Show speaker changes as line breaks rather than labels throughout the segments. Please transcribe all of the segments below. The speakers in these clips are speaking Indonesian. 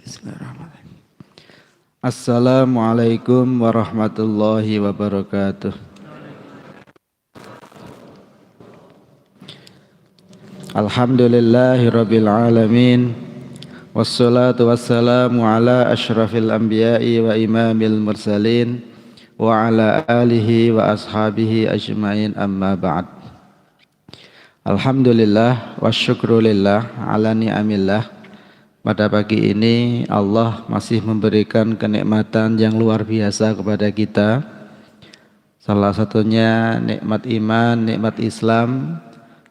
Bismillahirrahmanirrahim. Assalamualaikum warahmatullahi wabarakatuh. Alhamdulillahirabbil alamin. Wassalatu wassalamu ala asyrafil anbiya'i wa imamil mursalin wa ala alihi wa ashabihi ajmain, amma ba'd. Alhamdulillah wa syukrulillah ala ni'amillah. Pada pagi ini Allah masih memberikan kenikmatan yang luar biasa kepada kita. Salah satunya nikmat iman, nikmat Islam,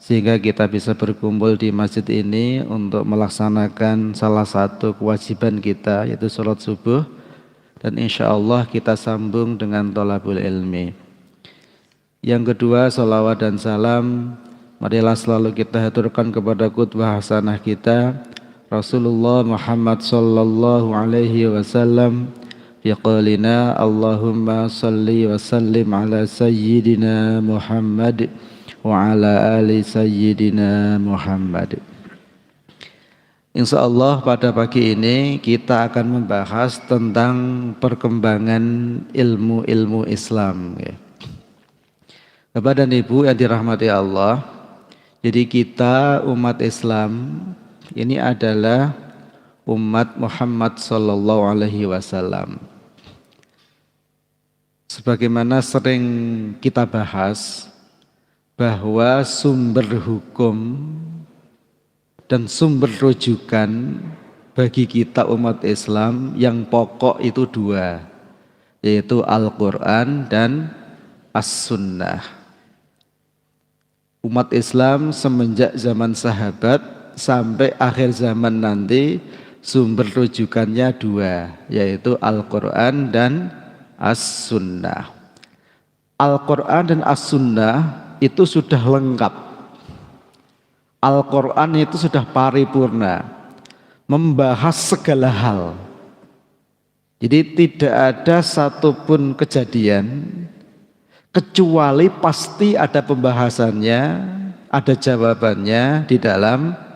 sehingga kita bisa berkumpul di masjid ini untuk melaksanakan salah satu kewajiban kita, yaitu sholat subuh. Dan insya Allah kita sambung dengan thalabul ilmi. Yang kedua, sholawat dan salam marilah selalu kita haturkan kepada qudwah hasanah kita, Rasulullah Muhammad sallallahu alaihi wasallam, fi qaulina Allahumma salli wa sallim ala sayyidina Muhammad wa ala ali sayyidina Muhammad. Insyaallah pada pagi ini kita akan membahas tentang perkembangan ilmu-ilmu Islam. Bapak dan Ibu yang dirahmati Allah, jadi kita umat Islam ini adalah umat Muhammad sallallahu alaihi wasallam. Sebagaimana sering kita bahas bahwa sumber hukum dan sumber rujukan bagi kita umat Islam yang pokok itu dua, yaitu Al-Quran dan As-Sunnah. Umat Islam semenjak zaman sahabat sampai akhir zaman nanti sumber rujukannya dua, yaitu Al-Quran dan As-Sunnah. Al-Quran dan As-Sunnah itu sudah lengkap. Al-Quran itu sudah paripurna, membahas segala hal. Jadi tidak ada satupun kejadian kecuali pasti ada pembahasannya, ada jawabannya di dalam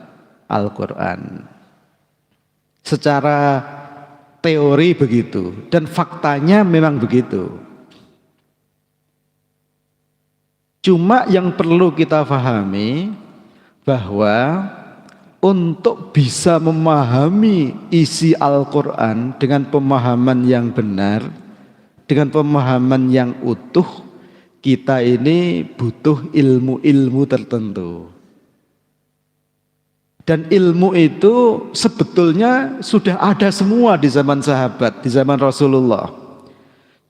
Al-Quran. Secara teori begitu dan faktanya memang begitu. Cuma yang perlu kita pahami bahwa untuk bisa memahami isi Al-Quran dengan pemahaman yang benar, dengan pemahaman yang utuh, kita ini butuh ilmu-ilmu tertentu. Dan ilmu itu sebetulnya sudah ada semua di zaman sahabat, di zaman Rasulullah.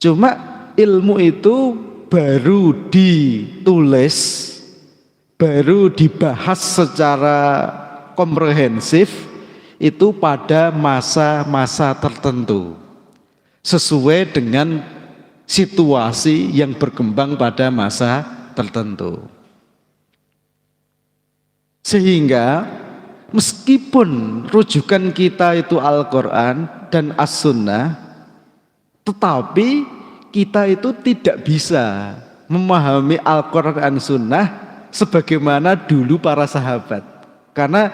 Cuma ilmu itu baru ditulis, baru dibahas secara komprehensif itu pada masa-masa tertentu, sesuai dengan situasi yang berkembang pada masa tertentu. Sehingga meskipun rujukan kita itu Al-Quran dan As-Sunnah, tetapi kita itu tidak bisa memahami Al-Quran dan Sunnah sebagaimana dulu para sahabat. Karena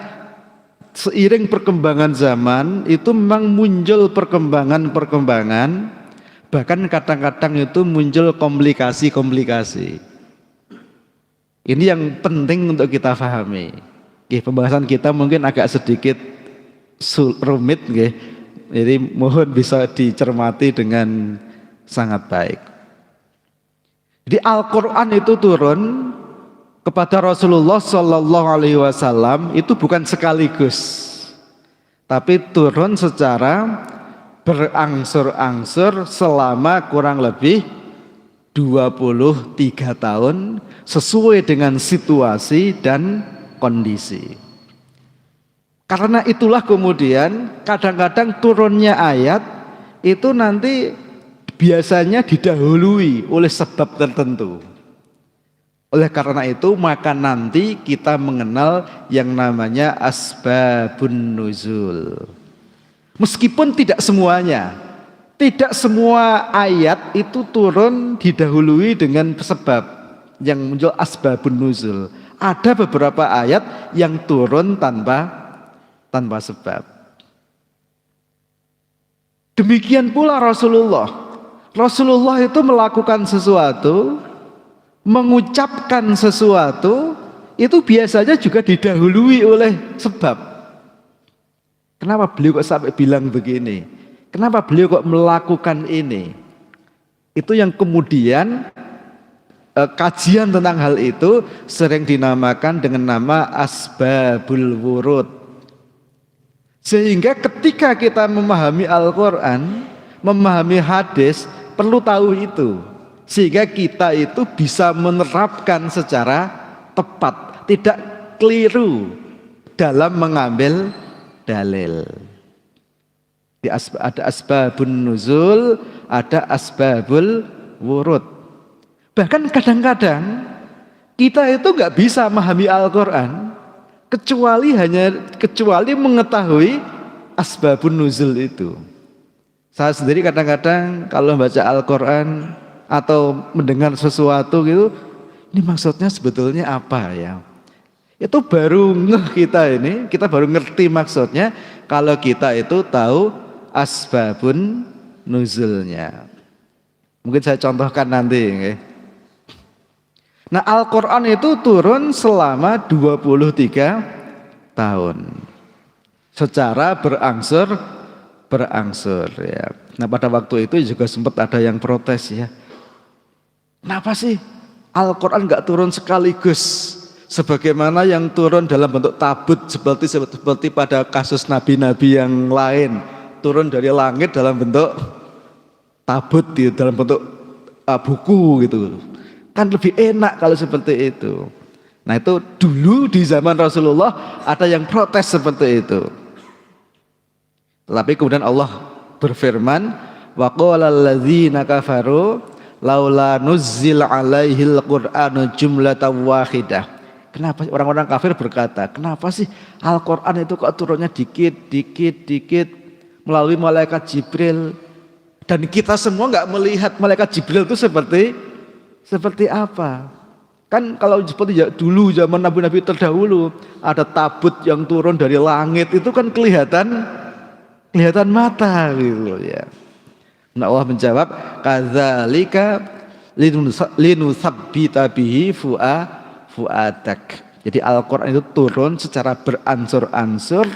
seiring perkembangan zaman itu memang muncul perkembangan-perkembangan, bahkan kadang-kadang itu muncul komplikasi-komplikasi. Ini yang penting untuk kita pahami. Pembahasan kita mungkin agak sedikit rumit, jadi mohon bisa dicermati dengan sangat baik. Jadi Al-Quran itu turun kepada Rasulullah Sallallahu Alaihi Wasallam itu bukan sekaligus, tapi turun secara berangsur-angsur selama kurang lebih 23 tahun sesuai dengan situasi dan kondisi. Karena itulah kemudian kadang-kadang turunnya ayat itu nanti biasanya didahului oleh sebab tertentu. Oleh karena itu maka nanti kita mengenal yang namanya asbabun nuzul. Meskipun tidak semuanya, tidak semua ayat itu turun didahului dengan sebab yang muncul asbabun nuzul. Ada beberapa ayat yang turun tanpa sebab. Demikian pula Rasulullah. Rasulullah itu melakukan sesuatu, mengucapkan sesuatu, itu biasanya juga didahului oleh sebab. Kenapa beliau kok sampai bilang begini? Kenapa beliau kok melakukan ini? Itu yang kemudian kajian tentang hal itu sering dinamakan dengan nama asbabul wurud. Sehingga ketika kita memahami Al-Quran, memahami hadis, perlu tahu itu. Sehingga kita itu bisa menerapkan secara tepat, tidak keliru dalam mengambil dalil. Ada asbabun nuzul, ada asbabul wurud. Bahkan kadang-kadang kita itu nggak bisa memahami Al-Quran kecuali mengetahui asbabun nuzul itu. Saya sendiri kadang-kadang kalau baca Al-Quran atau mendengar sesuatu gitu, ini maksudnya sebetulnya apa ya? Itu baru kita baru ngerti maksudnya kalau kita itu tahu asbabun nuzulnya. Mungkin saya contohkan nanti ya. Nah, Al-Quran itu turun selama 23 tahun secara berangsur ya. Nah, pada waktu itu juga sempat ada yang protes ya. Kenapa sih Al-Quran gak turun sekaligus sebagaimana yang turun dalam bentuk tabut seperti pada kasus nabi-nabi yang lain, turun dari langit dalam bentuk tabut dalam bentuk buku gitu. Kan lebih enak kalau seperti itu. Nah, itu dulu di zaman Rasulullah ada yang protes seperti itu. Tapi kemudian Allah berfirman, wa qalal ladzina kafaru laula nuzzila alaihil qur'anu jumlatan wahidah. Kenapa orang-orang kafir berkata, kenapa sih Al-Quran itu kok turunnya dikit melalui malaikat Jibril, dan kita semua nggak melihat malaikat Jibril itu seperti apa? Kan kalau seperti dulu zaman nabi-nabi terdahulu ada tabut yang turun dari langit, itu kan kelihatan mata gitu ya. Nah, Allah menjawab, kadzalika linutsabbita bihi fuadak. Jadi Al-Quran itu turun secara beransur-ansur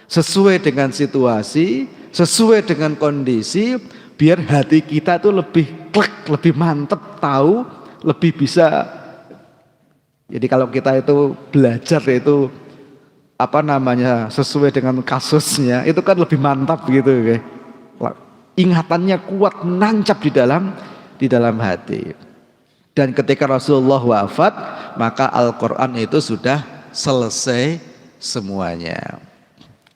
sesuai dengan situasi, sesuai dengan kondisi, biar hati kita itu lebih klik, lebih mantep tahu, lebih bisa. Jadi kalau kita itu belajar itu sesuai dengan kasusnya, itu kan lebih mantap gitu ya. Ingatannya kuat, menancap di dalam hati. Dan ketika Rasulullah wafat, maka Al-Quran itu sudah selesai semuanya.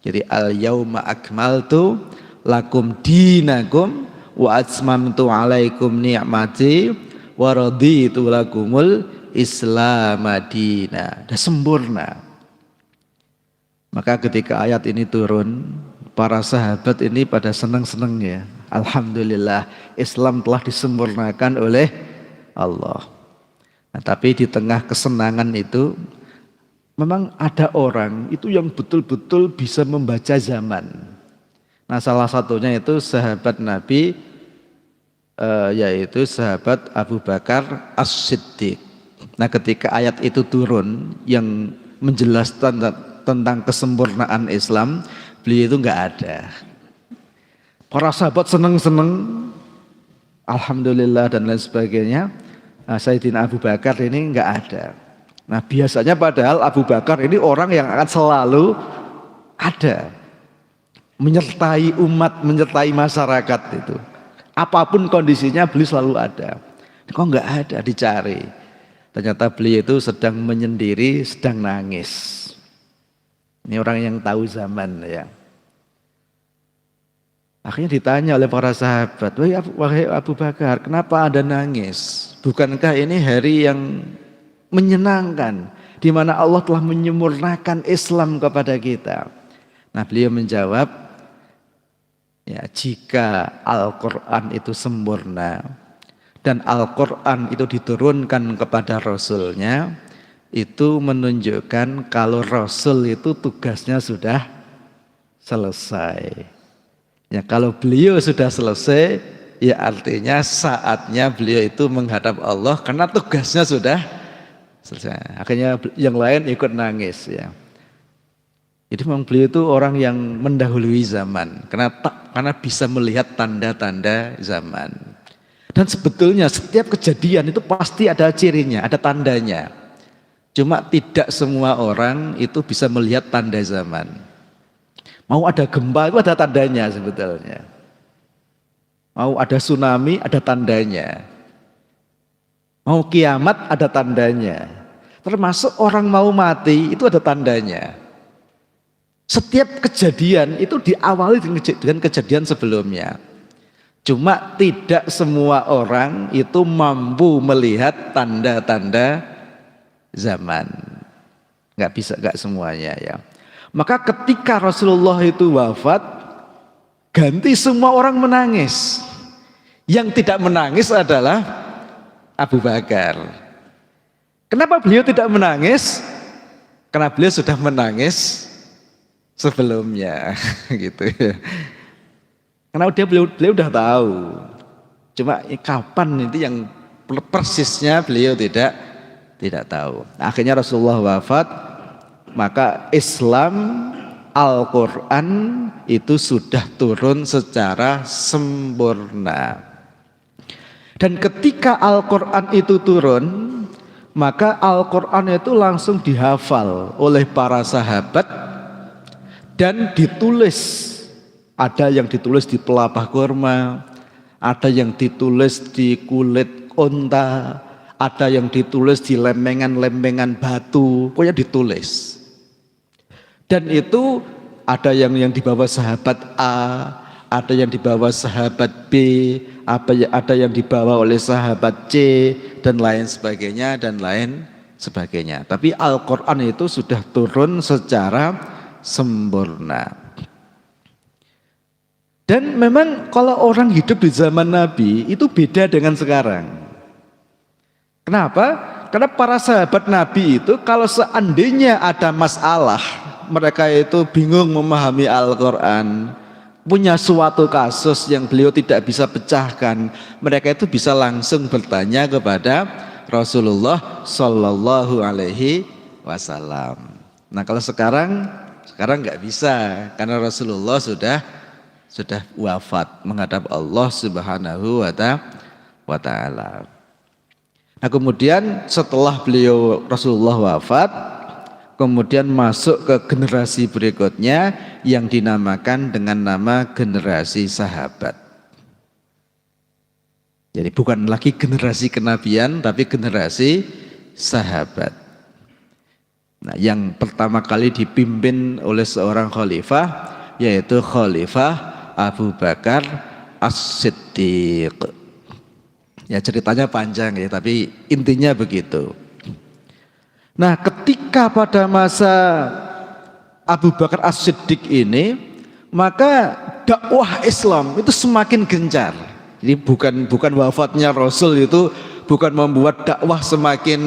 Jadi al-yauma akmaltu lakum dinakum wa atmamtu alaikum ni'mati wa raditu lakumul Islam madina. Sudah sempurna. Maka ketika ayat ini turun, para sahabat ini pada senang-senang ya. Alhamdulillah, Islam telah disempurnakan oleh Allah. Nah, tapi di tengah kesenangan itu memang ada orang itu yang betul-betul bisa membaca zaman. Nah, salah satunya itu sahabat Nabi, yaitu sahabat Abu Bakar As-Siddiq. Nah, ketika ayat itu turun yang menjelaskan tentang kesempurnaan Islam, beliau itu nggak ada. Para sahabat seneng-seneng, alhamdulillah dan lain sebagainya. Nah, Sayyidina Abu Bakar ini nggak ada. Nah, biasanya padahal Abu Bakar ini orang yang akan selalu ada, menyertai umat, menyertai masyarakat itu. Apapun kondisinya beliau selalu ada. Kok nggak ada, dicari. Ternyata beliau itu sedang menyendiri, sedang nangis. Ini orang yang tahu zaman ya. Akhirnya ditanya oleh para sahabat, wahai Abu Bakar, kenapa Anda nangis? Bukankah ini hari yang menyenangkan, di mana Allah telah menyempurnakan Islam kepada kita? Nah, beliau menjawab, ya, jika Al-Quran itu sempurna dan Al-Quran itu diturunkan kepada Rasulnya, itu menunjukkan kalau Rasul itu tugasnya sudah selesai. Ya kalau beliau sudah selesai, ya artinya saatnya beliau itu menghadap Allah karena tugasnya sudah selesai. Akhirnya yang lain ikut nangis ya. Jadi memang beliau itu orang yang mendahului zaman karena bisa melihat tanda-tanda zaman. Dan sebetulnya setiap kejadian itu pasti ada cirinya, ada tandanya. Cuma tidak semua orang itu bisa melihat tanda zaman. Mau ada gempa itu ada tandanya sebetulnya. Mau ada tsunami ada tandanya. Mau kiamat ada tandanya. Termasuk orang mau mati itu ada tandanya. Setiap kejadian itu diawali dengan kejadian sebelumnya. Cuma tidak semua orang itu mampu melihat tanda-tanda zaman. Nggak bisa, nggak semuanya ya. Maka ketika Rasulullah itu wafat, ganti semua orang menangis. Yang tidak menangis adalah Abu Bakar. Kenapa beliau tidak menangis? Karena beliau sudah menangis sebelumnya, gitu ya. Karena beliau udah tahu. Cuma kapan itu yang persisnya beliau tidak tahu. Akhirnya Rasulullah wafat, maka Islam Al-Quran itu sudah turun secara sempurna. Dan ketika Al-Quran itu turun, maka Al-Quran itu langsung dihafal oleh para sahabat dan ditulis. Ada yang ditulis di pelapah kurma, ada yang ditulis di kulit unta, ada yang ditulis di lempengan-lempengan batu, pokoknya ditulis. Dan itu ada yang dibawa sahabat A, ada yang dibawa sahabat B, ada yang dibawa oleh sahabat C, dan lain sebagainya, dan lain sebagainya. Tapi Al-Quran itu sudah turun secara sempurna. Dan memang kalau orang hidup di zaman Nabi itu beda dengan sekarang. Kenapa? Karena para sahabat Nabi itu kalau seandainya ada masalah, mereka itu bingung memahami Al-Quran, punya suatu kasus yang beliau tidak bisa pecahkan, mereka itu bisa langsung bertanya kepada Rasulullah Shallallahu Alaihi Wasallam. Nah kalau sekarang nggak bisa karena Rasulullah sudah wafat menghadap Allah Subhanahu wa Ta'ala. Nah kemudian setelah beliau Rasulullah wafat, kemudian masuk ke generasi berikutnya yang dinamakan dengan nama generasi sahabat. Jadi bukan lagi generasi kenabian tapi generasi sahabat. Nah yang pertama kali dipimpin oleh seorang khalifah yaitu Khalifah Abu Bakar As-Siddiq. Ya ceritanya panjang ya, tapi intinya begitu. Nah, ketika pada masa Abu Bakar As-Siddiq ini, maka dakwah Islam itu semakin gencar. Jadi bukan wafatnya Rasul itu bukan membuat dakwah semakin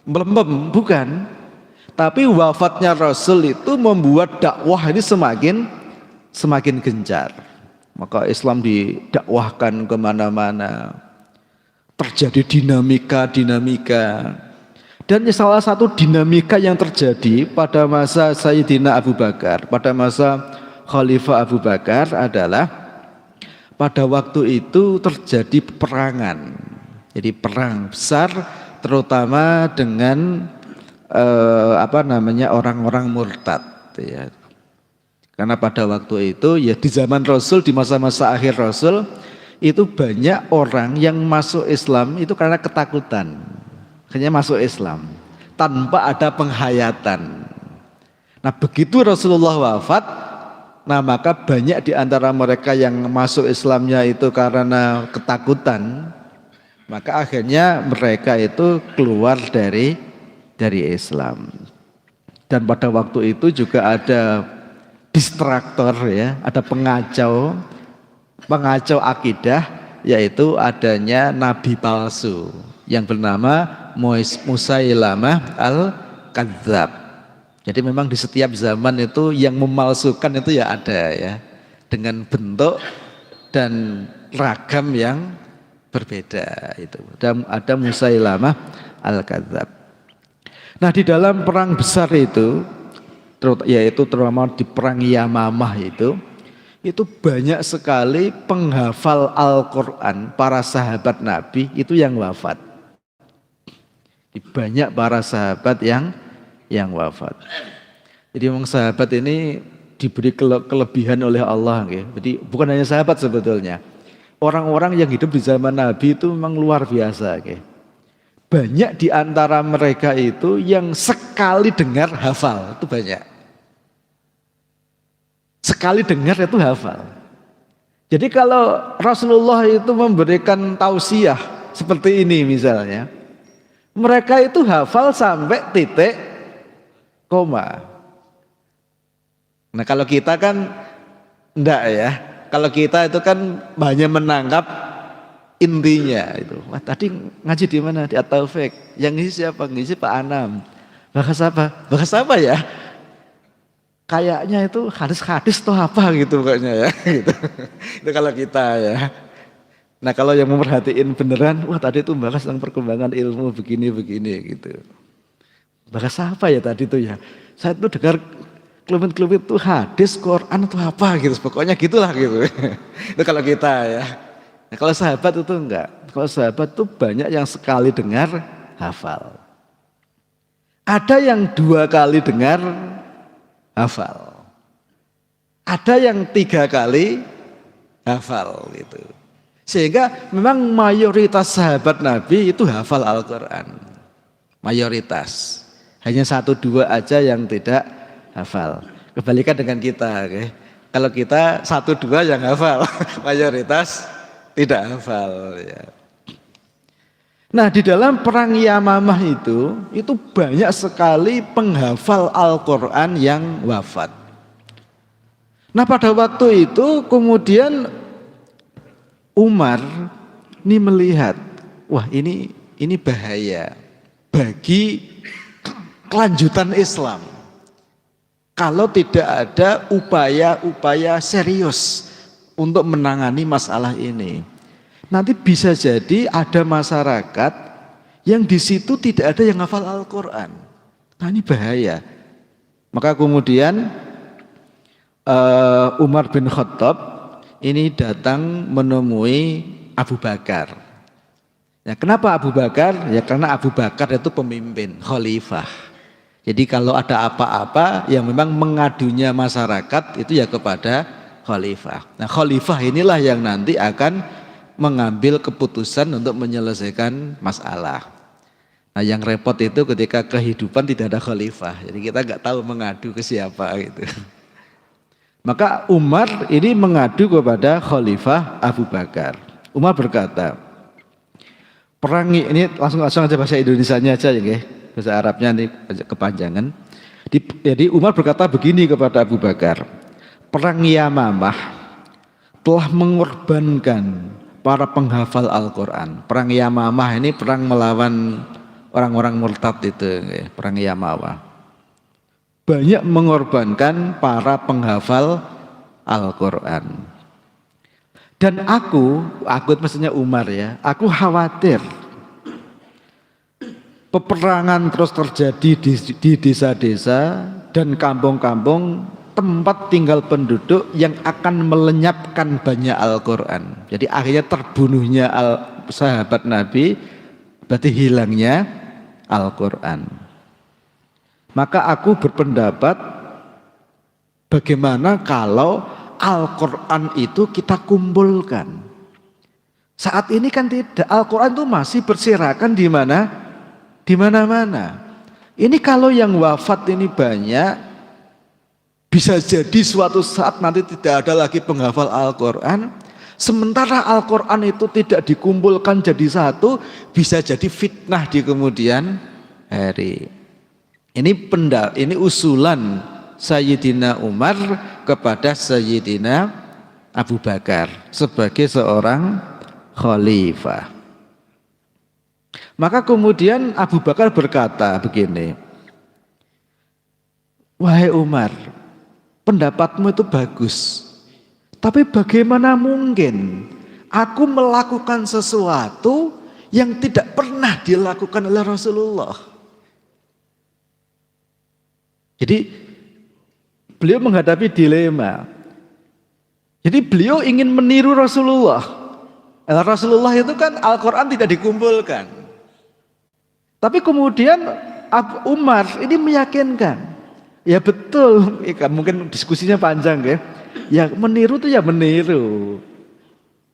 melempem, bukan. Tapi wafatnya Rasul itu membuat dakwah ini semakin gencar. Maka Islam didakwahkan kemana-mana, terjadi dinamika. Dan salah satu dinamika yang terjadi pada masa Sayyidina Abu Bakar, pada masa Khalifah Abu Bakar adalah pada waktu itu terjadi peperangan. Jadi perang besar terutama dengan orang-orang murtad ya. Karena pada waktu itu ya di zaman Rasul, di masa-masa akhir Rasul itu banyak orang yang masuk Islam itu karena ketakutan. Akhirnya masuk Islam tanpa ada penghayatan. Nah begitu Rasulullah wafat, nah maka banyak di antara mereka yang masuk Islamnya itu karena ketakutan, maka akhirnya mereka itu keluar dari Islam. Dan pada waktu itu juga ada distraktor ya, ada pengacau akidah, yaitu adanya nabi palsu yang bernama Musailamah al-Kadzab. Jadi memang di setiap zaman itu yang memalsukan itu ya ada ya. dengan bentuk dan ragam yang berbeda. Itu ada Musailamah Al-Kadzab. Nah, di dalam perang besar itu, yaitu terutama di perang Yamamah itu banyak sekali penghafal Al-Quran, para sahabat Nabi itu yang wafat. Banyak para sahabat yang wafat. Jadi memang sahabat ini diberi kelebihan oleh Allah. Jadi bukan hanya sahabat sebetulnya. Orang-orang yang hidup di zaman Nabi itu memang luar biasa. Banyak di antara mereka itu yang sekali dengar hafal, itu banyak. Sekali dengar itu hafal. Jadi kalau Rasulullah itu memberikan tausiah seperti ini misalnya, mereka itu hafal sampai titik koma. Nah kalau kita kan enggak ya. Kalau kita itu kan hanya menangkap intinya itu. Wah, tadi ngaji di mana? Di At-Taufik. Yang ngisi siapa? Ngisi Pak Anam. Bahas apa? Bahas apa ya? Kayaknya itu hadis-hadis atau apa gitu pokoknya ya. Gitu. Itu kalau kita ya. Nah kalau yang memperhatiin beneran, wah tadi itu bahas tentang perkembangan ilmu begini-begini gitu. Bahas apa ya tadi itu ya? Saya tuh dengar kelumit-kelumit itu hadis, Quran atau apa gitu. Pokoknya gitulah gitu. Itu kalau kita ya. Nah, kalau sahabat itu enggak. Kalau sahabat itu banyak yang sekali dengar hafal. Ada yang 2 kali dengar hafal. Ada yang 3 kali hafal gitu. Sehingga memang mayoritas sahabat Nabi itu hafal Al-Quran. Mayoritas. Hanya 1-2 aja yang tidak hafal. Kebalikan dengan kita. Okay? Kalau kita 1-2 yang hafal. Mayoritas tidak hafal ya. Nah di dalam perang Yamamah itu banyak sekali penghafal Al-Quran yang wafat. Nah pada waktu itu kemudian Umar ini melihat, wah ini bahaya bagi kelanjutan Islam. Kalau tidak ada upaya-upaya serius untuk menangani masalah ini. Nanti bisa jadi ada masyarakat yang di situ tidak ada yang hafal Al-Quran. Nah ini bahaya. Maka kemudian Umar bin Khattab ini datang menemui Abu Bakar. Ya, kenapa Abu Bakar? Ya karena Abu Bakar itu pemimpin, khalifah. Jadi kalau ada apa-apa yang memang mengadunya masyarakat itu ya kepada khalifah. Nah khalifah inilah yang nanti akan mengambil keputusan untuk menyelesaikan masalah. Nah yang repot itu ketika kehidupan tidak ada khalifah. Jadi kita nggak tahu mengadu ke siapa gitu. Maka Umar ini mengadu kepada khalifah Abu Bakar. Umar berkata, perang ini langsung aja bahasa Indonesianya aja ya, bahasa Arabnya ini kepanjangan. Jadi Umar berkata begini kepada Abu Bakar, perang Yamamah telah mengorbankan para penghafal Al-Quran. Perang Yamamah ini perang melawan orang-orang murtad itu, ya, perang Yamamah. Banyak mengorbankan para penghafal Al-Quran. Dan aku maksudnya Umar ya, aku khawatir peperangan terus terjadi di desa-desa dan kampung-kampung tempat tinggal penduduk yang akan melenyapkan banyak Al-Quran. Jadi akhirnya terbunuhnya sahabat Nabi, berarti hilangnya Al-Quran. Maka aku berpendapat bagaimana kalau Al-Quran itu kita kumpulkan. Saat ini kan tidak, Al-Quran itu masih berserakan di mana? Di mana-mana. Ini kalau yang wafat ini banyak, bisa jadi suatu saat nanti tidak ada lagi penghafal Al-Quran. Sementara Al-Quran itu tidak dikumpulkan jadi satu, bisa jadi fitnah di kemudian hari. Ini usulan Sayyidina Umar kepada Sayyidina Abu Bakar sebagai seorang khalifah. Maka kemudian Abu Bakar berkata begini, wahai Umar, pendapatmu itu bagus. Tapi bagaimana mungkin aku melakukan sesuatu yang tidak pernah dilakukan oleh Rasulullah? Jadi beliau menghadapi dilema. Jadi beliau ingin meniru Rasulullah. Rasulullah itu kan Al-Quran tidak dikumpulkan. Tapi kemudian Umar ini meyakinkan. Ya betul, mungkin diskusinya panjang ya. Ya meniru itu ya meniru.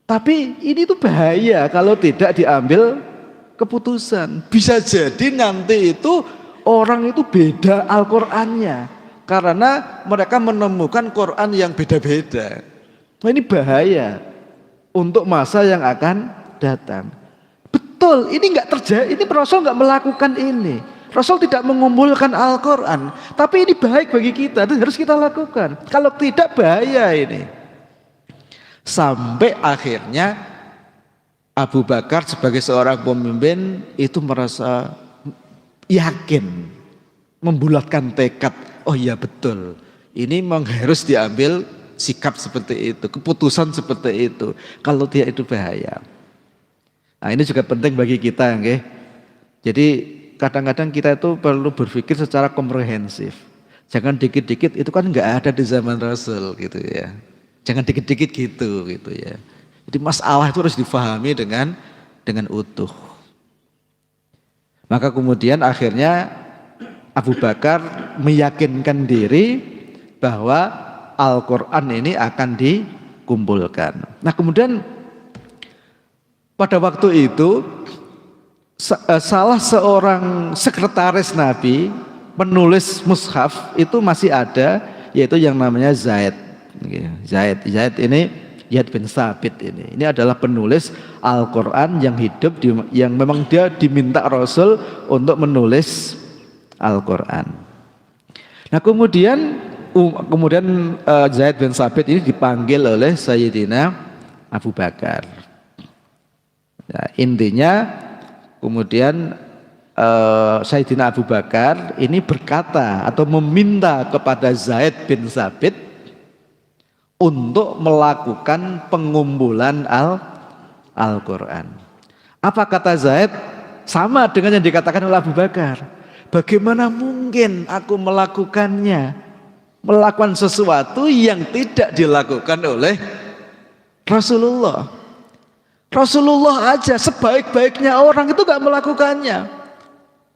Tapi ini tuh bahaya kalau tidak diambil keputusan. Bisa jadi nanti itu orang itu beda Al-Qur'annya. Karena mereka menemukan Quran yang beda-beda. Nah, ini bahaya untuk masa yang akan datang. Betul, ini enggak terjadi, ini Rasul enggak melakukan ini. Rasul tidak mengumpulkan Al-Quran. Tapi ini baik bagi kita, itu harus kita lakukan. Kalau tidak bahaya ini. Sampai akhirnya Abu Bakar sebagai seorang pemimpin itu merasa yakin, membulatkan tekad. Oh iya betul, ini memang harus diambil sikap seperti itu, keputusan seperti itu. Kalau tidak itu bahaya. Nah ini juga penting bagi kita, okay? Jadi kadang-kadang kita itu perlu berpikir secara komprehensif. Jangan dikit-dikit, itu kan nggak ada di zaman Rasul gitu ya. Jangan dikit-dikit gitu ya. Jadi masalah itu harus difahami dengan utuh. Maka kemudian akhirnya Abu Bakar meyakinkan diri bahwa Al-Quran ini akan dikumpulkan. Nah kemudian pada waktu itu salah seorang sekretaris Nabi penulis mushaf itu masih ada, yaitu yang namanya Zaid ini, Zaid bin Thabit ini adalah penulis Al-Quran yang hidup yang memang dia diminta Rasul untuk menulis Al-Quran. Nah kemudian Zaid bin Thabit ini dipanggil oleh Sayyidina Abu Bakar. Nah, intinya kemudian Sayyidina Abu Bakar ini berkata atau meminta kepada Zaid bin Thabit untuk melakukan pengumpulan Al-Quran. Apa kata Zaid? Sama dengan yang dikatakan oleh Abu Bakar. Bagaimana mungkin aku melakukannya? Melakukan sesuatu yang tidak dilakukan oleh Rasulullah. Rasulullah aja sebaik-baiknya orang itu gak melakukannya.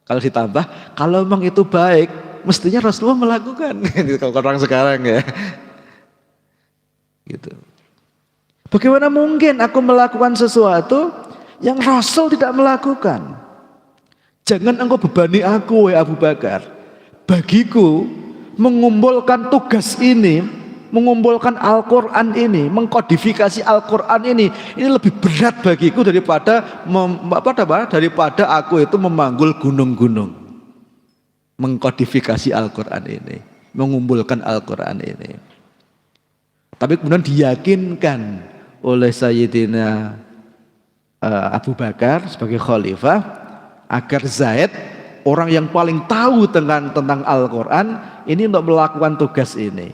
Kalau ditambah, kalau memang itu baik, mestinya Rasulullah melakukan. Kalau orang sekarang ya. Gitu. Bagaimana mungkin aku melakukan sesuatu yang Rasul tidak melakukan? Jangan engkau bebani aku, wahai Abu Bakar. Bagiku mengumpulkan tugas ini, mengumpulkan Al-Quran ini, mengkodifikasi Al-Quran ini lebih berat bagiku daripada aku itu memanggul gunung-gunung. Mengkodifikasi Al-Quran ini, mengumpulkan Al-Quran ini. Tapi kemudian diyakinkan oleh Sayyidina Abu Bakar sebagai khalifah agar Zaid, orang yang paling tahu tentang Al-Quran ini, untuk melakukan tugas ini.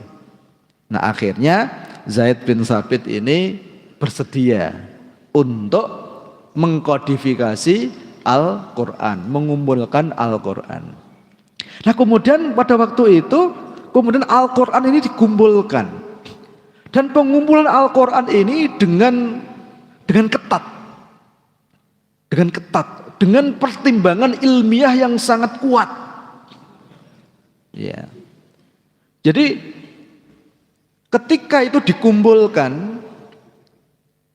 Nah akhirnya Zaid bin Thabit ini bersedia untuk mengkodifikasi Al-Quran, mengumpulkan Al-Quran. Nah kemudian pada waktu itu kemudian Al-Quran ini dikumpulkan. Dan pengumpulan Al-Quran ini dengan ketat. Dengan pertimbangan ilmiah yang sangat kuat. Ya. Jadi ketika itu dikumpulkan,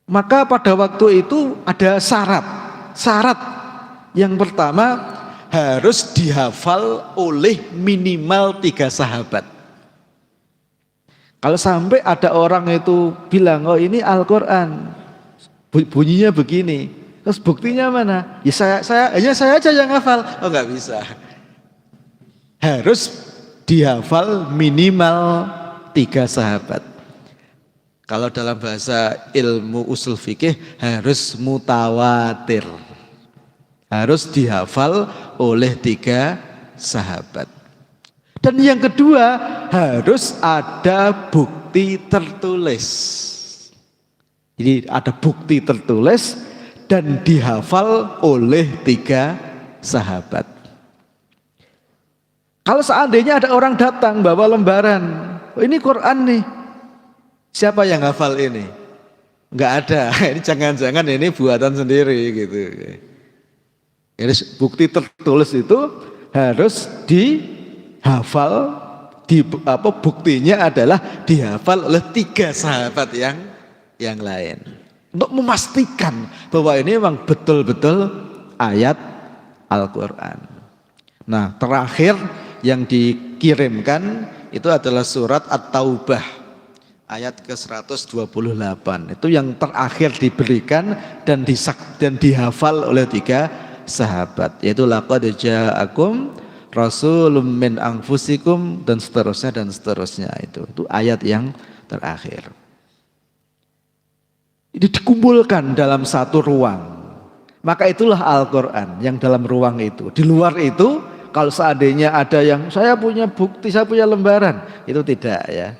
maka pada waktu itu ada syarat. Syarat yang pertama harus dihafal oleh minimal 3 sahabat. Kalau sampai ada orang itu bilang, oh ini Al-Quran, bunyinya begini, terus buktinya mana? Ya saya aja yang hafal. Oh nggak bisa. Harus dihafal minimal 3 sahabat. Kalau dalam bahasa ilmu usul fikih harus mutawatir. Harus dihafal oleh 3 sahabat. Dan yang kedua harus ada bukti tertulis. Jadi ada bukti tertulis dan dihafal oleh 3 sahabat. Kalau seandainya ada orang datang bawa lembaran, oh, ini Quran nih, siapa yang hafal ini? Enggak ada. Ini jangan-jangan ini buatan sendiri gitu. Jadi bukti tertulis itu harus dihafal, buktinya adalah dihafal oleh 3 sahabat yang lain. Untuk memastikan bahwa ini memang betul-betul ayat Al-Quran. Nah, terakhir yang dikirimkan itu adalah surat At-Taubah ayat ke-128. Itu yang terakhir diberikan dan dihafal oleh 3 sahabat, yaitu laqad ja'akum rasulun min anfusikum dan seterusnya itu ayat yang terakhir. Itu dikumpulkan dalam satu ruang. Maka itulah Al-Quran yang dalam ruang itu. Di luar itu kalau seandainya ada yang saya punya bukti, saya punya lembaran, itu tidak ya.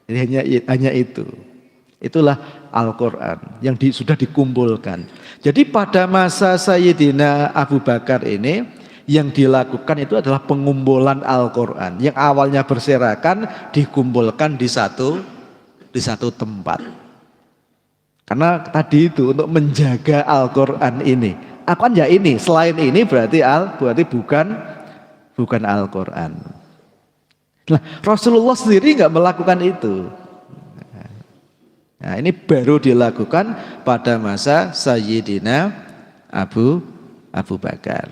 Jadi hanya itu. Itulah Al-Quran yang sudah dikumpulkan. Jadi pada masa Sayyidina Abu Bakar ini yang dilakukan itu adalah pengumpulan Al-Quran. Yang awalnya berserakan dikumpulkan di satu tempat. Karena tadi itu untuk menjaga Al-Quran ini. Akan ya ini, selain ini berarti bukan Al-Quran. Nah, Rasulullah sendiri nggak melakukan itu. Nah, ini baru dilakukan pada masa Sayyidina Abu Bakar.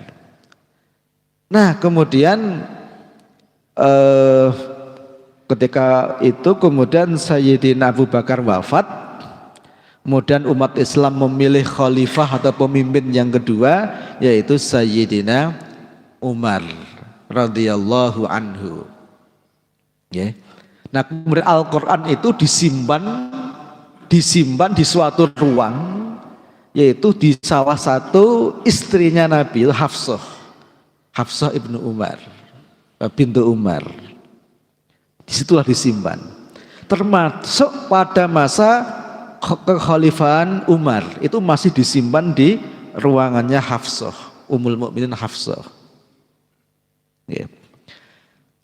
Nah, kemudian ketika itu kemudian Sayyidina Abu Bakar wafat, kemudian umat Islam memilih khalifah atau pemimpin yang kedua, yaitu Sayyidina Umar radhiyallahu anhu. Ya. Nah, kemudian Al-Quran itu disimpan di suatu ruang, yaitu di salah satu istrinya Nabi, Hafsah ibnu Umar, bintu Umar. Disitulah disimpan. Termasuk pada masa kekhalifahan Umar, itu masih disimpan di ruangannya Hafsah, Ummul Mukminin Hafsah. Ya.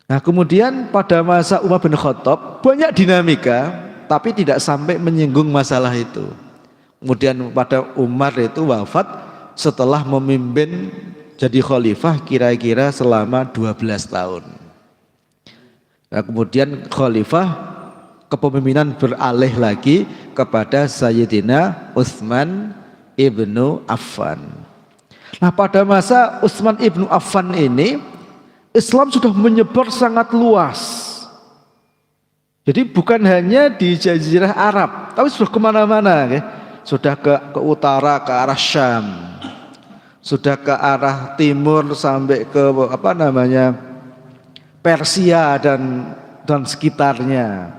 Nah, kemudian pada masa Umar bin Khattab banyak dinamika, tapi tidak sampai menyinggung masalah itu. Kemudian pada Umar itu wafat setelah memimpin jadi khalifah kira-kira selama 12 tahun. Nah, kemudian khalifah kepemimpinan beralih lagi kepada Sayyidina Utsman ibnu Affan. Nah, pada masa Utsman ibnu Affan ini Islam sudah menyebar sangat luas. Jadi bukan hanya di Jazirah Arab, tapi sudah kemana-mana, ya. Sudah ke utara, ke arah Syam, sudah ke arah timur sampai ke Persia dan sekitarnya,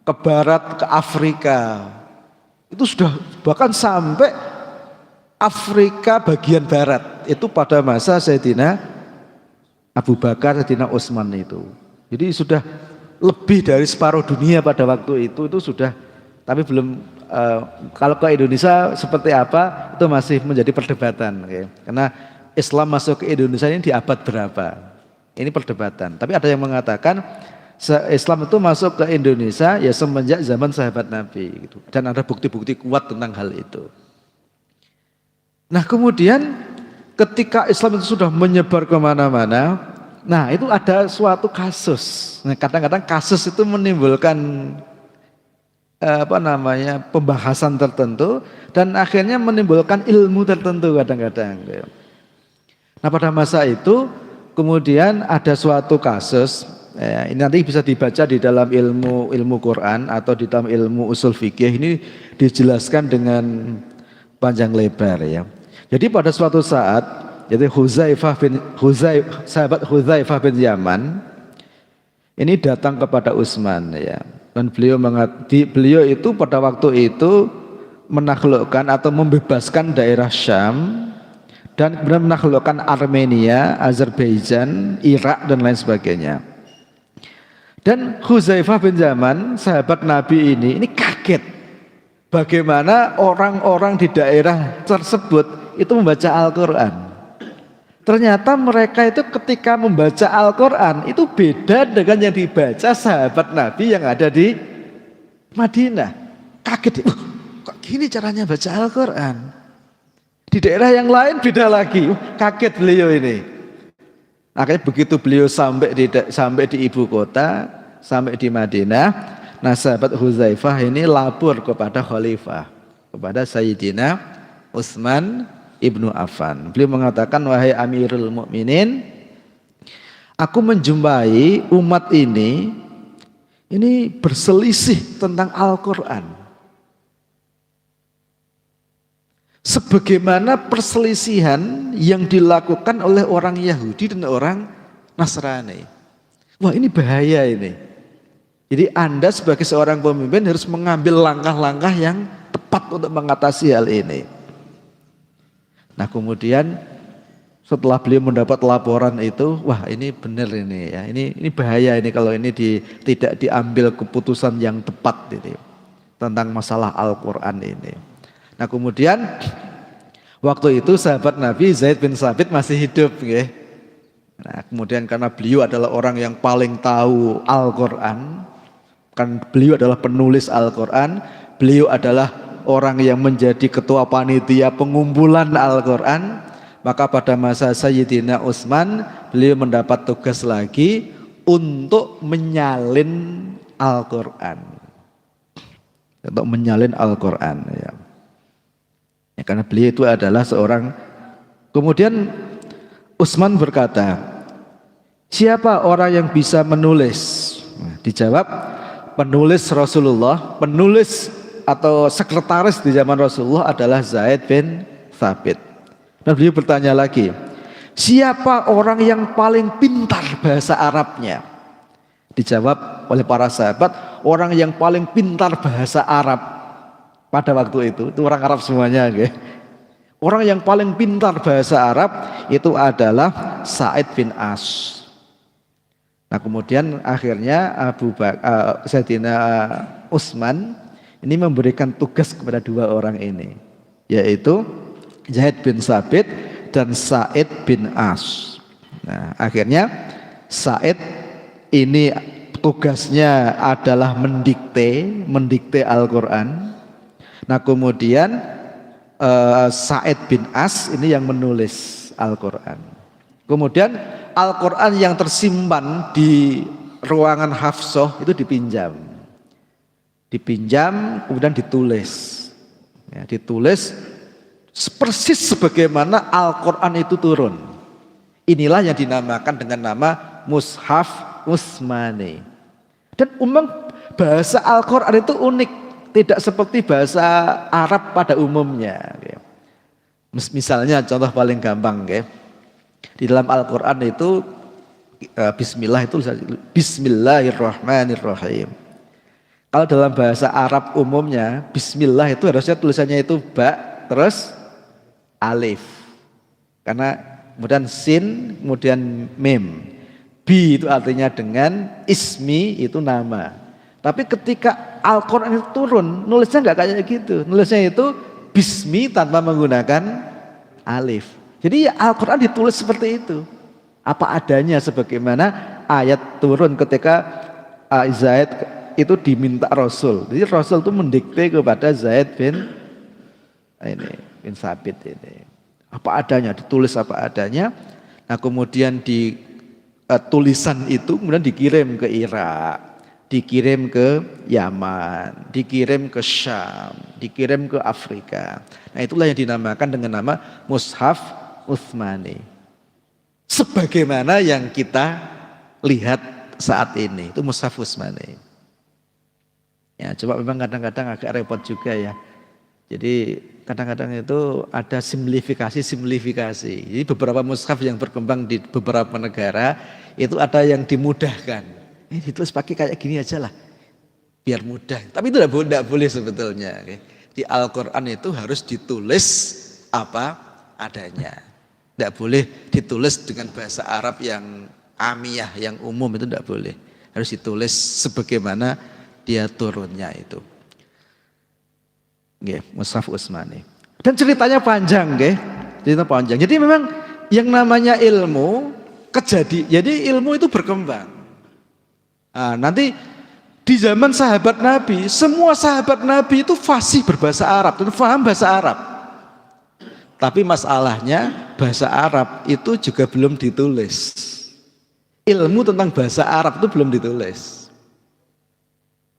ke barat, ke Afrika. Itu sudah bahkan sampai Afrika bagian barat. Itu pada masa Sayyidina Abu Bakar, Sayyidina Utsman itu. Jadi sudah lebih dari separuh dunia pada waktu itu sudah, tapi belum kalau ke Indonesia seperti apa itu masih menjadi perdebatan, okay. Karena Islam masuk ke Indonesia ini di abad berapa? Ini perdebatan. Tapi ada yang mengatakan Islam itu masuk ke Indonesia ya semenjak zaman sahabat Nabi gitu. Dan ada bukti-bukti kuat tentang hal itu. Nah, kemudian ketika Islam itu sudah menyebar kemana-mana, nah itu ada suatu kasus. Nah, kadang-kadang kasus itu menimbulkan pembahasan tertentu dan akhirnya menimbulkan ilmu tertentu kadang-kadang. Nah, pada masa itu kemudian ada suatu kasus. Ini nanti bisa dibaca di dalam ilmu Quran atau di dalam ilmu usul fikih. Ini dijelaskan dengan panjang lebar ya. Jadi pada suatu saat, jadi sahabat Hudzaifah bin Yaman ini datang kepada Utsman ya. Dan beliau itu pada waktu itu menaklukkan atau membebaskan daerah Syam dan kemudian menaklukkan Armenia, Azerbaijan, Irak dan lain sebagainya. Dan Hudzaifah bin Yaman, sahabat Nabi ini kaget bagaimana orang-orang di daerah tersebut itu membaca Al-Quran. Ternyata mereka itu ketika membaca Al-Quran itu beda dengan yang dibaca sahabat Nabi yang ada di Madinah. Kaget, kok gini caranya baca Al-Quran? Di daerah yang lain beda lagi. Kaget beliau ini. Akhirnya begitu beliau sampai di ibu kota, sampai di Madinah, nah sahabat Hudzaifah ini lapor kepada khalifah, kepada Sayyidina Utsman Ibnu Affan. Beliau mengatakan, wahai Amirul Mukminin, aku menjumpai umat ini berselisih tentang Al-Quran. Sebagaimana perselisihan yang dilakukan oleh orang Yahudi dan orang Nasrani. Wah, ini bahaya ini. Jadi Anda sebagai seorang pemimpin harus mengambil langkah-langkah yang tepat untuk mengatasi hal ini. Nah kemudian setelah beliau mendapat laporan itu, wah ini benar ini ya, ini bahaya ini kalau ini tidak diambil keputusan yang tepat ini tentang masalah Al-Quran ini. Nah kemudian waktu itu sahabat Nabi Zaid bin Tsabit masih hidup ya. Nah kemudian karena beliau adalah orang yang paling tahu Al-Quran, kan beliau adalah penulis Al-Quran, beliau adalah orang yang menjadi ketua panitia pengumpulan Al-Quran, maka pada masa Sayyidina Utsman beliau mendapat tugas lagi untuk menyalin Al-Quran, untuk menyalin Al-Quran ya. Ya, karena beliau itu adalah seorang. Kemudian Utsman berkata, siapa orang yang bisa menulis? Nah, dijawab, penulis Rasulullah, penulis atau sekretaris di zaman Rasulullah adalah Zaid bin Tsabit. Dan beliau bertanya lagi, siapa orang yang paling pintar bahasa Arabnya? Dijawab oleh para sahabat, orang yang paling pintar bahasa Arab pada waktu itu orang Arab semuanya. Okay? Orang yang paling pintar bahasa Arab itu adalah Sa'id bin As. Nah kemudian akhirnya Sayyidina Utsman ini memberikan tugas kepada dua orang ini, yaitu Zaid bin Tsabit dan Sa'id bin As. Nah, akhirnya Sa'id ini tugasnya adalah mendikte Al-Quran. Nah, kemudian Sa'id bin As ini yang menulis Al-Quran. Kemudian Al-Quran yang tersimpan di ruangan Hafsah itu dipinjam, kemudian ditulis ya, ditulis persis sebagaimana Al-Quran itu turun. Inilah yang dinamakan dengan nama Mushaf Utsmani. Dan umum bahasa Al-Quran itu unik, tidak seperti bahasa Arab pada umumnya ya. Misalnya contoh paling gampang ya, di dalam Al-Quran itu Bismillah itu Bismillahirrahmanirrahim. Kalau dalam bahasa Arab umumnya, Bismillah itu harusnya tulisannya itu ba, terus alif. Karena kemudian sin, kemudian mim. Bi itu artinya dengan, ismi itu nama. Tapi ketika Al-Quran itu turun, nulisnya nggak kayak gitu. Nulisnya itu Bismi tanpa menggunakan alif. Jadi Al-Quran ditulis seperti itu. Apa adanya sebagaimana ayat turun ketika Zaid itu diminta Rasul. Jadi Rasul itu mendikte kepada Zaid bin Tsabit ini. Apa adanya, ditulis apa adanya. Nah kemudian di tulisan itu kemudian dikirim ke Irak, dikirim ke Yaman, dikirim ke Syam, dikirim ke Afrika. Nah itulah yang dinamakan dengan nama Mushaf Utsmani. Sebagaimana yang kita lihat saat ini, itu Mushaf Utsmani. Ya, coba memang kadang-kadang agak repot juga ya. Jadi kadang-kadang itu ada simplifikasi. Jadi beberapa mushaf yang berkembang di beberapa negara itu ada yang dimudahkan. Ini ditulis pakai kayak gini aja lah, biar mudah. Tapi itu tidak boleh sebetulnya. Di Al-Quran itu harus ditulis apa adanya. Tidak boleh ditulis dengan bahasa Arab yang amiyah, yang umum, itu tidak boleh. Harus ditulis sebagaimana dia turunnya itu. Nggih, Mushaf Utsmani. Dan ceritanya panjang nggih. Cerita panjang. Jadi memang yang namanya ilmu jadi ilmu itu berkembang. Nah, nanti di zaman sahabat Nabi, semua sahabat Nabi itu fasih berbahasa Arab dan paham bahasa Arab. Tapi masalahnya bahasa Arab itu juga belum ditulis. Ilmu tentang bahasa Arab itu belum ditulis.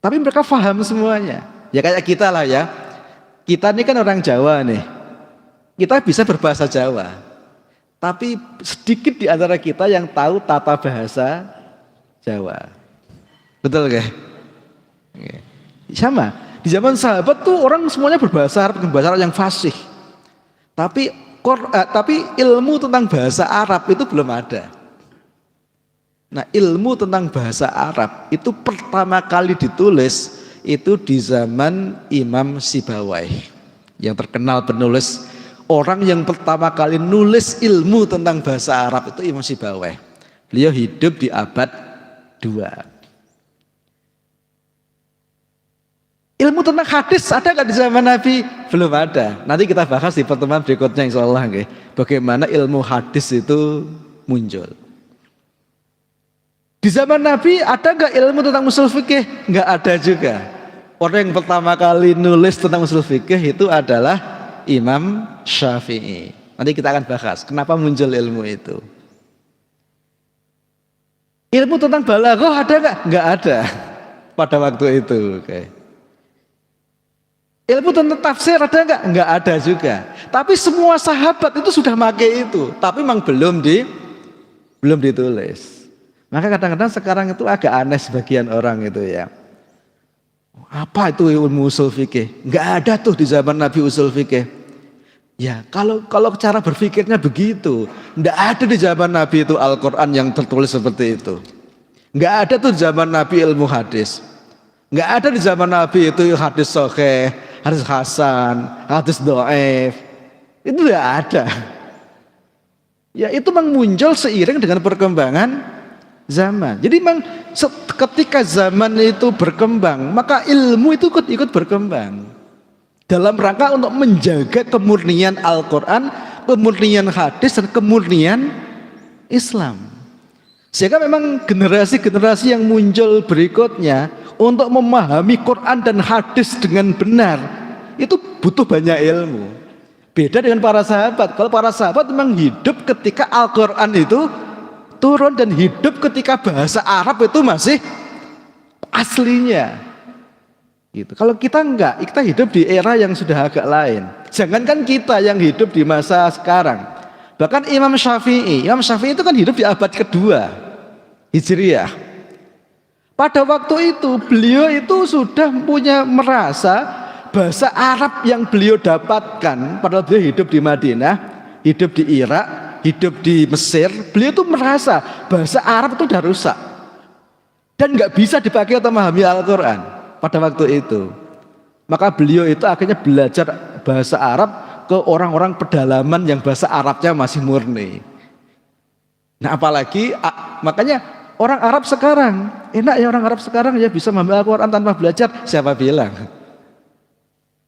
Tapi mereka paham semuanya. Ya kayak kita lah ya. Kita ini kan orang Jawa nih. Kita bisa berbahasa Jawa. Tapi sedikit di antara kita yang tahu tata bahasa Jawa. Betul gak? Sama. Di zaman sahabat tuh orang semuanya berbahasa Arab dengan bahasa Arab yang fasih. Tapi ilmu tentang bahasa Arab itu belum ada. Nah, ilmu tentang bahasa Arab itu pertama kali ditulis itu di zaman Imam Sibawayh. Yang terkenal penulis, orang yang pertama kali nulis ilmu tentang bahasa Arab itu Imam Sibawayh. Beliau hidup di abad 2. Ilmu tentang hadis ada nggak di zaman Nabi? Belum ada. Nanti kita bahas di pertemuan berikutnya insya Allah. Bagaimana ilmu hadis itu muncul. Di zaman Nabi ada nggak ilmu tentang usul fikih? Nggak ada juga. Orang yang pertama kali nulis tentang usul fikih itu adalah Imam Syafi'i. Nanti kita akan bahas kenapa muncul ilmu itu. Ilmu tentang balaghah ada nggak? Nggak ada pada waktu itu. Ilmu tentang tafsir ada nggak? Nggak ada juga. Tapi semua sahabat itu sudah pakai itu, tapi memang belum ditulis. Maka kadang-kadang sekarang itu agak aneh sebagian orang itu ya. Apa itu ilmu usul fikih? Nggak ada tuh di zaman Nabi usul fikih. Ya kalau cara berpikirnya begitu, nggak ada di zaman Nabi itu Al-Quran yang tertulis seperti itu. Nggak ada tuh di zaman Nabi ilmu hadis. Nggak ada di zaman Nabi itu hadis sahih, hadis hasan, hadis dhaif. Itu nggak ada. Ya itu memang muncul seiring dengan perkembangan zaman. Jadi memang ketika zaman itu berkembang, maka ilmu itu ikut berkembang. Dalam rangka untuk menjaga kemurnian Al-Quran, kemurnian hadis, dan kemurnian Islam. Sehingga memang generasi-generasi yang muncul berikutnya untuk memahami Quran dan hadis dengan benar itu butuh banyak ilmu. Beda dengan para sahabat. Kalau para sahabat memang hidup ketika Al-Quran itu turun dan hidup ketika bahasa Arab itu masih aslinya. Gitu. Kalau kita enggak, kita hidup di era yang sudah agak lain. Jangankan kita yang hidup di masa sekarang. Bahkan Imam Syafi'i itu kan hidup di abad kedua Hijriah. Pada waktu itu beliau itu sudah merasa bahasa Arab yang beliau dapatkan, padahal beliau hidup di Madinah, hidup di Irak, hidup di Mesir, beliau itu merasa bahasa Arab itu sudah rusak dan nggak bisa dipakai untuk memahami Al-Quran pada waktu itu. Maka beliau itu akhirnya belajar bahasa Arab ke orang-orang pedalaman yang bahasa Arabnya masih murni. Nah apalagi makanya orang Arab sekarang enak ya, orang Arab sekarang ya bisa memahami Al-Quran tanpa belajar. Siapa bilang?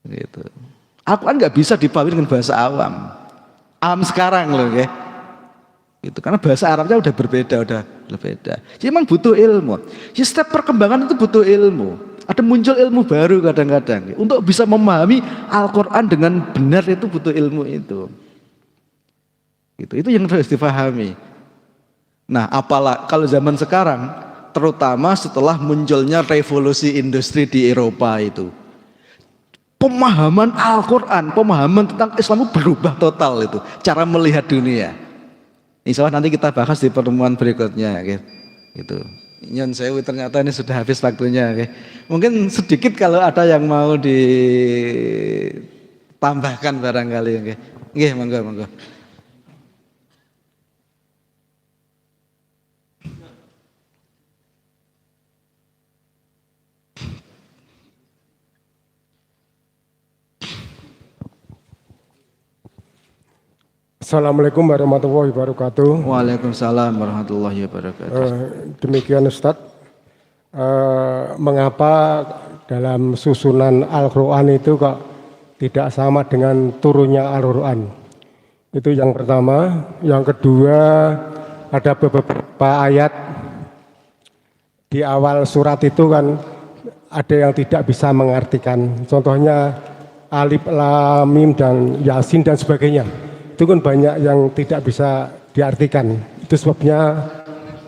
Gitu. Al-Quran nggak bisa dipahami dengan bahasa awam. Awam sekarang loh, ya. Gitu. Karena bahasa Arabnya udah berbeda. Jadi memang butuh ilmu. Jadi setiap perkembangan itu butuh ilmu. Ada muncul ilmu baru kadang-kadang. Untuk bisa memahami Al-Quran dengan benar itu butuh ilmu itu. Gitu. Itu yang harus dipahami. Nah, apalah kalau zaman sekarang, terutama setelah munculnya revolusi industri di Eropa itu, pemahaman Al-Quran, pemahaman tentang Islam itu berubah total itu, cara melihat dunia. Insya Allah nanti kita bahas di pertemuan berikutnya, gitu. Nyon sewu ternyata ini sudah habis waktunya. Mungkin sedikit kalau ada yang mau ditambahkan barangkali. Monggo.
Assalamualaikum warahmatullahi wabarakatuh.
Waalaikumsalam warahmatullahi wabarakatuh.
Demikian Ustadz, mengapa dalam susunan Al-Quran itu kok tidak sama dengan turunnya Al-Quran. Itu yang pertama. Yang kedua, ada beberapa ayat di awal surat itu kan ada yang tidak bisa mengartikan. Contohnya Alif, Lam, Mim, dan Yasin dan sebagainya. Itu kan banyak yang tidak bisa diartikan. Itu sebabnya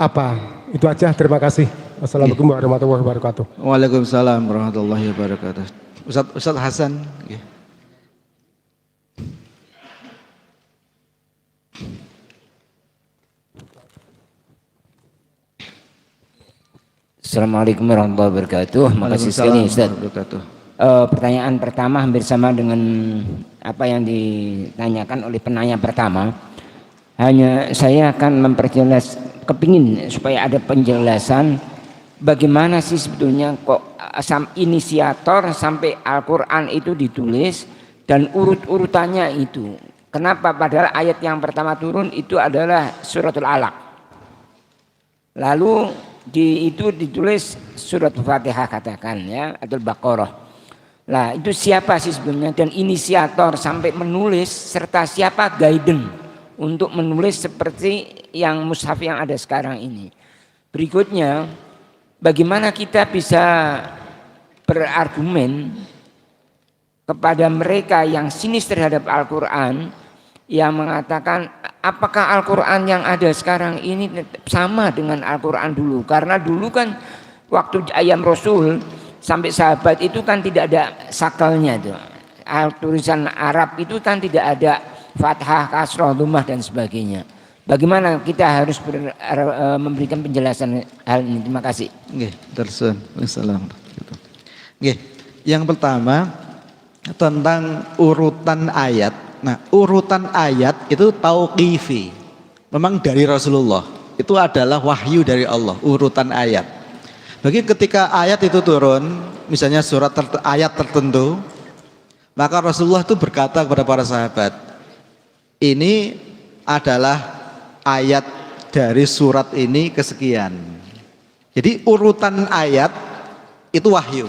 apa? Itu aja, terima kasih. Assalamualaikum warahmatullahi wabarakatuh.
Waalaikumsalam warahmatullahi wabarakatuh. Ustaz Hasan.
Assalamualaikum warahmatullahi wabarakatuh. Makasih sekali Ustaz. Pertanyaan pertama hampir sama dengan apa yang ditanyakan oleh penanya pertama. Hanya saya akan memperjelas, kepingin supaya ada penjelasan bagaimana sih sebetulnya kok inisiator sampai Al-Quran itu ditulis dan urut-urutannya itu. Kenapa padahal ayat yang pertama turun itu adalah suratul Alaq. Lalu itu ditulis surat Fatihah katakan ya, atau Baqarah. Nah itu siapa sih sebelumnya dan inisiator sampai menulis serta siapa guidance untuk menulis seperti yang mushaf yang ada sekarang ini. Berikutnya, bagaimana kita bisa berargumen kepada mereka yang sinis terhadap Al-Quran yang mengatakan apakah Al-Quran yang ada sekarang ini sama dengan Al-Quran dulu? Karena dulu kan waktu ayam Rasul sampai sahabat itu kan tidak ada sakalnya tuh. Tulisan Arab itu kan tidak ada fathah, kasroh, dhammah dan sebagainya. Bagaimana kita harus memberikan penjelasan hal ini? Terima kasih.
Nggih, terus. Assalamualaikum. Nggih, yang pertama tentang urutan ayat. Nah, urutan ayat itu tauqifi. Memang dari Rasulullah. Itu adalah wahyu dari Allah, urutan ayat. Bagi ketika ayat itu turun, misalnya ayat tertentu, maka Rasulullah itu berkata kepada para sahabat, ini adalah ayat dari surat ini kesekian. Jadi urutan ayat itu wahyu,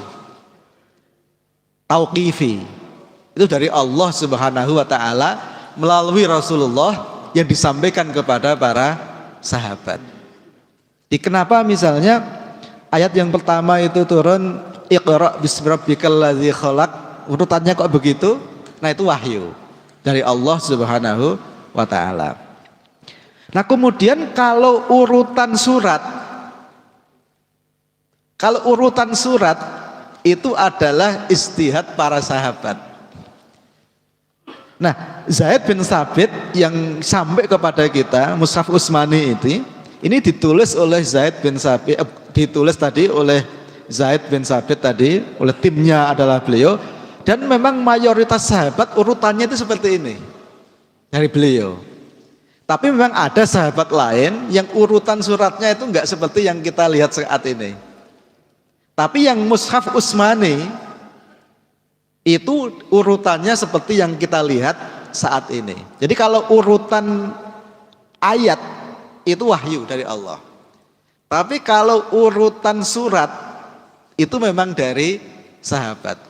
tauqifi. Itu dari Allah Subhanahu wa taala melalui Rasulullah yang disampaikan kepada para sahabat. Jadi kenapa misalnya ayat yang pertama itu turun Iqra bismi rabbikal ladzi khalaq, urutannya kok begitu? Nah itu wahyu dari Allah Subhanahu wa taala. Nah kemudian kalau urutan surat itu adalah istihad para sahabat. Nah, Zaid bin Sabit yang sampai kepada kita, Mushaf Utsmani ini ditulis oleh Zaid bin Sabit, ditulis tadi oleh Zaid bin Sabit tadi, oleh timnya adalah beliau, dan memang mayoritas sahabat urutannya itu seperti ini dari beliau. Tapi memang ada sahabat lain yang urutan suratnya itu enggak seperti yang kita lihat saat ini. Tapi yang Mushaf Utsmani itu urutannya seperti yang kita lihat saat ini. Jadi kalau urutan ayat itu wahyu dari Allah. Tapi kalau urutan surat itu memang dari sahabat.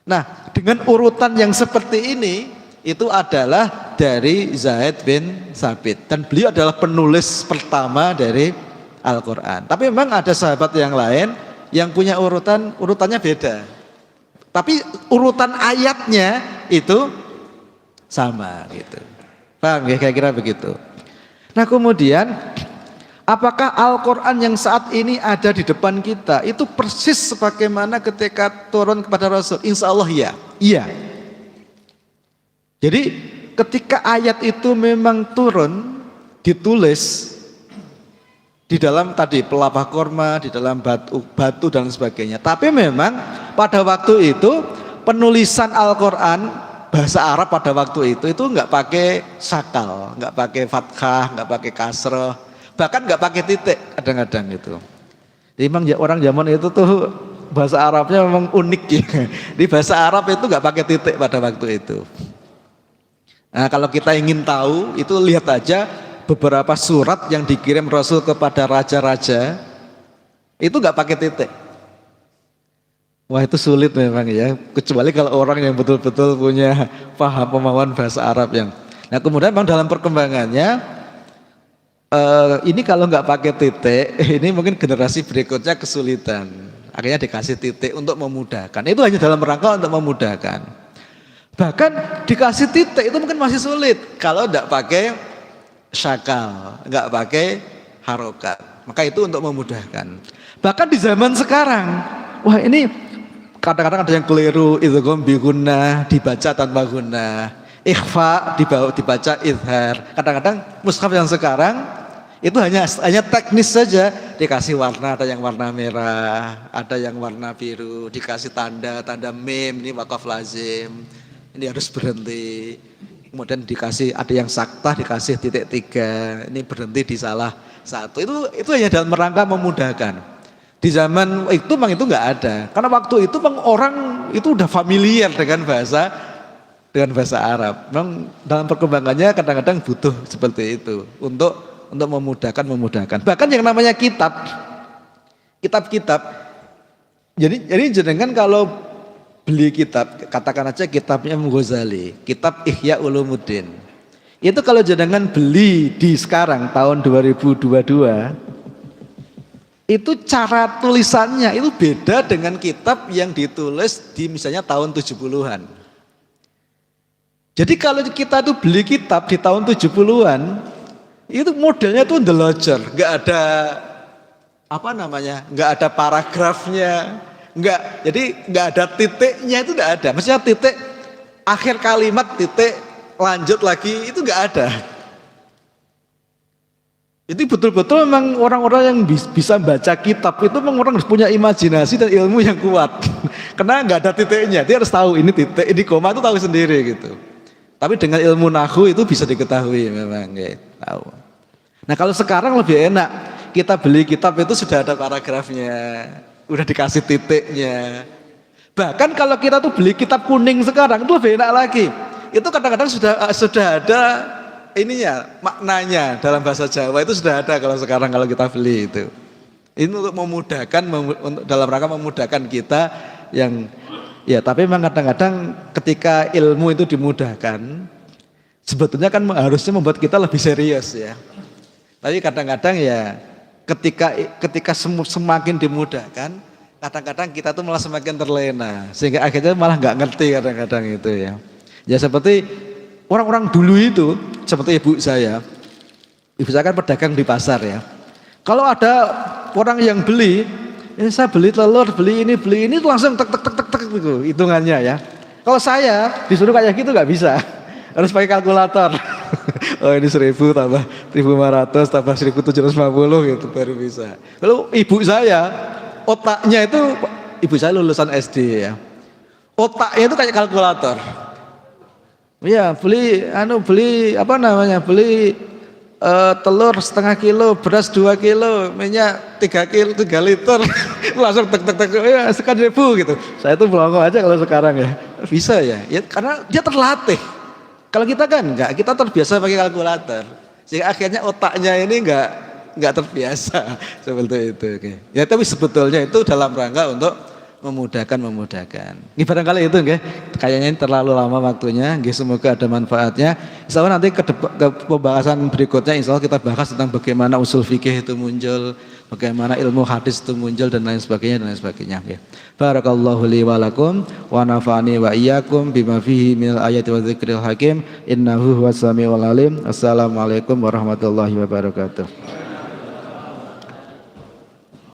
Nah, dengan urutan yang seperti ini itu adalah dari Zaid bin Sabit dan beliau adalah penulis pertama dari Al-Quran. Tapi memang ada sahabat yang lain yang punya urutannya beda. Tapi urutan ayatnya itu sama gitu. Paham ya, kira-kira begitu. Nah kemudian apakah Al-Quran yang saat ini ada di depan kita itu persis sebagaimana ketika turun kepada Rasul? Insya Allah ya. Iya. Jadi ketika ayat itu memang turun, ditulis di dalam tadi pelapah korma, di dalam batu dan sebagainya. Tapi memang pada waktu itu penulisan Al-Quran bahasa Arab pada waktu itu nggak pakai sakal, nggak pakai fathah, nggak pakai kasroh, bahkan nggak pakai titik kadang-kadang itu. Jadi memang orang zaman itu tuh bahasa Arabnya memang unik ya. Di bahasa Arab itu nggak pakai titik pada waktu itu. Nah kalau kita ingin tahu itu lihat aja beberapa surat yang dikirim Rasul kepada raja-raja itu nggak pakai titik. Wah itu sulit memang ya, kecuali kalau orang yang betul-betul punya paham pemahaman bahasa Arab yang. Nah kemudian memang dalam perkembangannya ini kalau nggak pakai titik, ini mungkin generasi berikutnya kesulitan. Akhirnya dikasih titik untuk memudahkan. Itu hanya dalam rangka untuk memudahkan. Bahkan dikasih titik itu mungkin masih sulit kalau nggak pakai syakal, nggak pakai harokat. Maka itu untuk memudahkan. Bahkan di zaman sekarang, wah ini kadang-kadang ada yang keliru, itu biguna dibaca tanpa guna, ikhfa dibaca izhar. Kadang-kadang mushaf yang sekarang itu hanya teknis saja, dikasih warna, ada yang warna merah, ada yang warna biru, dikasih tanda mim, ini wakaf lazim, ini harus berhenti. Kemudian dikasih ada yang sakta, dikasih titik 3, ini berhenti di salah satu. Itu hanya dalam rangka memudahkan. Di zaman itu memang itu nggak ada, karena waktu itu memang orang itu udah familiar dengan bahasa Arab. Memang dalam perkembangannya kadang-kadang butuh seperti itu untuk memudahkan. Bahkan yang namanya kitab, jadi jenengan kalau beli kitab, katakan aja kitabnya Imam Ghazali, kitab Ihya Ulumuddin. Itu kalau jenengan beli di sekarang tahun 2022, itu cara tulisannya itu beda dengan kitab yang ditulis di misalnya tahun 70-an. Jadi kalau kita tuh beli kitab di tahun 70-an, itu modelnya tuh ndelojer, nggak ada nggak ada paragrafnya, jadi nggak ada titiknya, itu nggak ada. Maksudnya titik akhir kalimat, titik lanjut lagi, itu nggak ada. Itu betul-betul memang orang-orang yang bisa baca kitab itu memang orang harus punya imajinasi dan ilmu yang kuat. Karena nggak ada titiknya, dia harus tahu ini titik, ini koma, itu tahu sendiri gitu. Tapi dengan ilmu nahwu itu bisa diketahui memang, ya, tahu. Nah kalau sekarang lebih enak, kita beli kitab itu sudah ada paragrafnya, udah dikasih titiknya. Bahkan kalau kita tuh beli kitab kuning sekarang itu lebih enak lagi. Itu kadang-kadang sudah ada ininya, maknanya dalam bahasa Jawa itu sudah ada kalau sekarang kalau kita beli itu. Ini untuk memudahkan, dalam rangka memudahkan kita yang ya, tapi memang kadang-kadang ketika ilmu itu dimudahkan, sebetulnya kan harusnya membuat kita lebih serius ya. Tapi kadang-kadang ya ketika semakin dimudahkan, kadang-kadang kita tuh malah semakin terlena, sehingga akhirnya malah nggak ngerti kadang-kadang itu ya. Ya seperti orang-orang dulu itu, seperti ibu saya kan pedagang di pasar ya. Kalau ada orang yang beli, saya beli telur, beli ini langsung tek gitu hitungannya ya. Kalau saya disuruh kayak gitu nggak bisa, harus pakai kalkulator. Oh ini 1000 tambah 1500 tambah 1750 gitu baru bisa. Kalau ibu saya otaknya itu, ibu saya lulusan SD ya, otaknya itu kayak kalkulator. Iya beli telur setengah kilo, beras 2 kilo, minyak 3 liter, langsung tek ya sekian ribu gitu. Saya tuh belum aja kalau sekarang ya bisa ya karena dia terlatih. Kalau kita kan enggak, kita terbiasa pakai kalkulator, sehingga akhirnya otaknya ini enggak terbiasa seperti itu. Oke. Ya tapi sebetulnya itu dalam rangka untuk memudahkan. Ini barangkali itu kayaknya ini terlalu lama waktunya. Semoga ada manfaatnya. Insya Allah nanti ke pembahasan berikutnya insya Allah kita bahas tentang bagaimana usul fikih itu muncul, bagaimana ilmu hadis itu muncul dan lain sebagainya. Barakallahu li wa lakum wa nafa'ani wa iyyakum bima fihi minal ayati wa dzikril hakim innahu huwas samiul alim. Assalamualaikum warahmatullahi wabarakatuh.